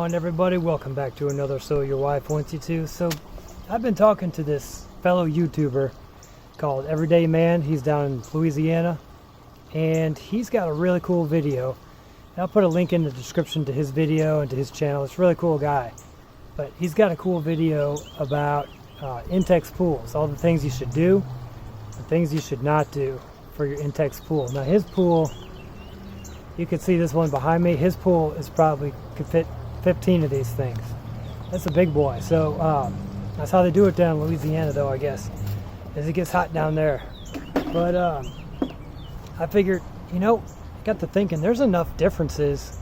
on, everybody? Welcome back to another So Your Wife Wants You To. So I've been talking to this fellow YouTuber called Everyday Man. He's down in Louisiana and he's got a really cool video. And I'll put a link in the description to his video and to his channel. It's a really cool guy, but he's got a cool video about Intex pools, all the things you should do, the things you should not do for your Intex pool. Now his pool, you can see this one behind me. His pool is probably could fit 15 of these things. That's a big boy. So that's how they do it down in Louisiana, though, I guess, as it gets hot down there. But I figured, you know, I got to thinking there's enough differences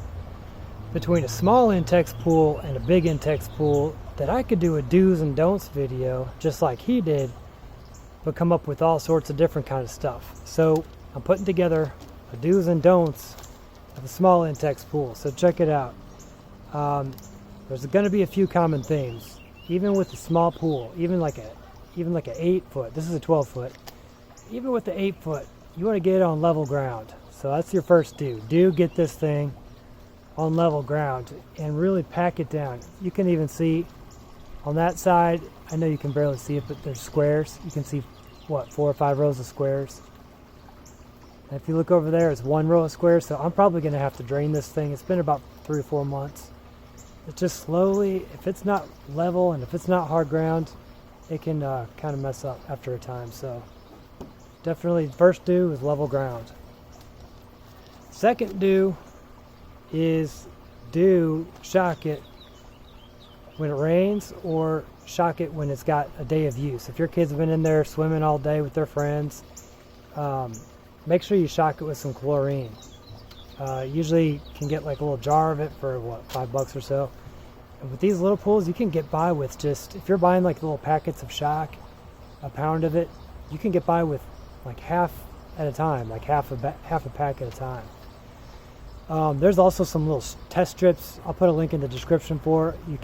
between a small Intex pool and a big Intex pool that I could do a do's and don'ts video just like he did, but come up with all sorts of different kind of stuff. So I'm putting together a do's and don'ts of a small Intex pool. So check it out. There's going to be a few common themes, even with a small pool, even like a 8-foot. This is a 12-foot. Even with the 8-foot, you want to get it on level ground. So that's your first do. Get this thing on level ground and really pack it down. You can even see on that side, I know you can barely see it, but there's squares. You can see, what, 4 or 5 rows of squares. And if you look over there, it's 1 row of squares. So I'm probably going to have to drain this thing. It's been about 3 or 4 months. It's just slowly, if it's not level and if it's not hard ground, it can kind of mess up after a time. So definitely first do is level ground. Second do is shock it when it rains, or shock it when it's got a day of use. If your kids have been in there swimming all day with their friends, make sure you shock it with some chlorine. Usually you can get like a little jar of it for what, $5 or so. And with these little pools, you can get by with just, if you're buying like little packets of shock, a pound of it, you can get by with like half at a time, like half a pack at a time. There's also some little test strips. I'll put a link in the description for. You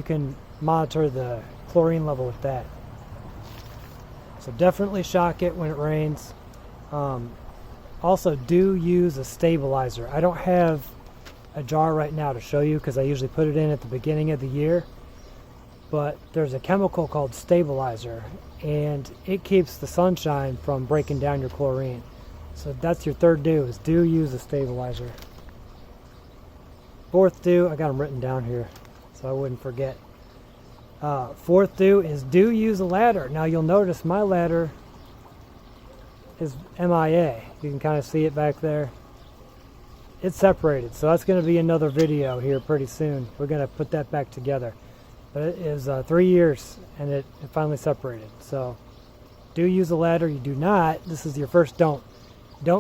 can monitor the chlorine level with that. So definitely shock it when it rains. Also, do use a stabilizer. I don't have a jar right now to show you because I usually put it in at the beginning of the year. But there's a chemical called stabilizer, and it keeps the sunshine from breaking down your chlorine. So that's your third do, is do use a stabilizer. Fourth do, I got them written down here so I wouldn't forget. Fourth do is do use a ladder. Now you'll notice my ladder is MIA. You can kind of see it back there. It's separated, so that's going to be another video here pretty soon. We're going to put that back together. But it is 3 years and it finally separated. So do use a ladder. You do not, this is your first don't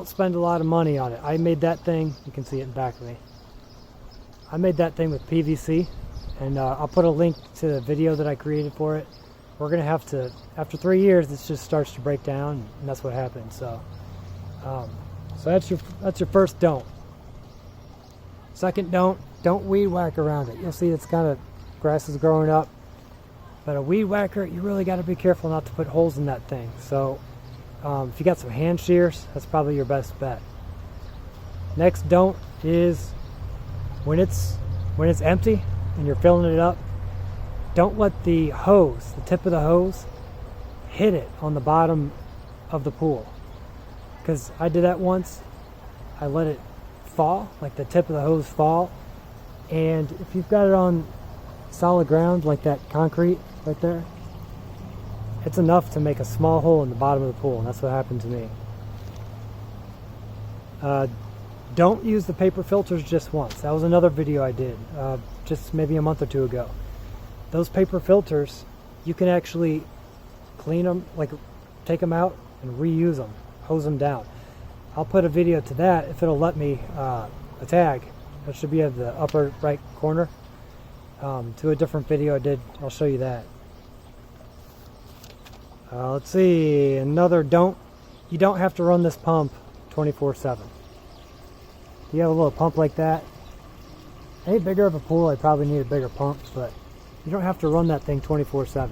spend a lot of money on it. I made that thing, you can see it in back of me. I made that thing with PVC, and I'll put a link to the video that I created for it. We're going to have to, after 3 years, this just starts to break down, and that's what happens. So that's your first don't. Second don't weed whack around it. You'll see it's kind of, grass is growing up, but a weed whacker, you really got to be careful not to put holes in that thing. So if you got some hand shears, that's probably your best bet. Next don't is when it's empty and you're filling it up, don't let the hose, the tip of the hose, hit it on the bottom of the pool. Because I did that once. I let it fall, like the tip of the hose fall. And if you've got it on solid ground, like that concrete right there, it's enough to make a small hole in the bottom of the pool. And that's what happened to me. Don't use the paper filters just once. That was another video I did just maybe a month or 2 ago. Those paper filters, you can actually clean them, like take them out and reuse them, hose them down. I'll put a video to that if it'll let me, a tag. That should be at the upper right corner to a different video I did. I'll show you that. Let's see, another don't. You don't have to run this pump 24/7. If you have a little pump like that, any bigger of a pool, I probably need a bigger pump, but you don't have to run that thing 24/7.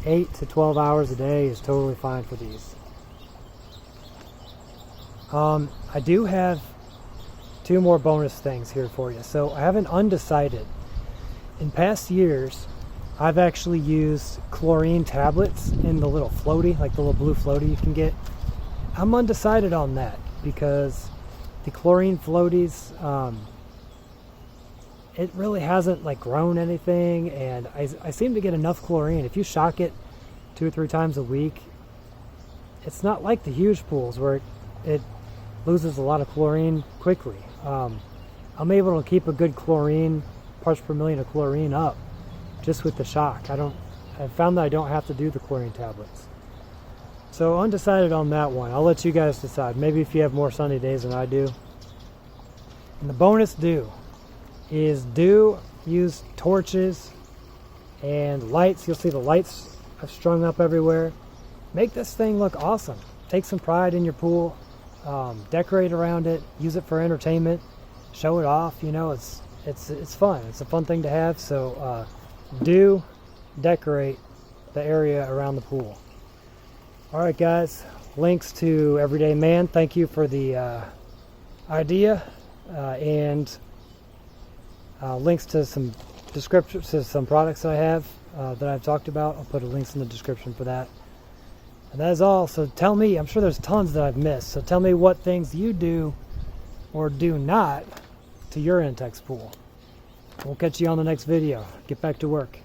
8 to 12 hours a day is totally fine for these. I do have 2 more bonus things here for you. So I have an undecided. in past years, I've actually used chlorine tablets in the little floaty, like the little blue floaty you can get. I'm undecided on that because the chlorine floaties, it really hasn't like grown anything, and I seem to get enough chlorine. If you shock it 2 or 3 times a week, it's not like the huge pools where it loses a lot of chlorine quickly. I'm able to keep a good chlorine, parts per million of chlorine up just with the shock. I found that I don't have to do the chlorine tablets. So undecided on that one. I'll let you guys decide. Maybe if you have more sunny days than I do. And the bonus is use torches and lights. You'll see the lights I've strung up everywhere. Make this thing look awesome. Take some pride in your pool. Decorate around it. Use it for entertainment. Show it off. You know, it's fun. It's a fun thing to have. So decorate the area around the pool. All right, guys. Links to Everyday Man. Thank you for the idea, and links to some descriptions to some products I have that I've talked about. I'll put links in the description for that. And that is all. So tell me, I'm sure there's tons that I've missed. So tell me what things you do or do not to your Intex pool. We'll catch you on the next video. Get back to work.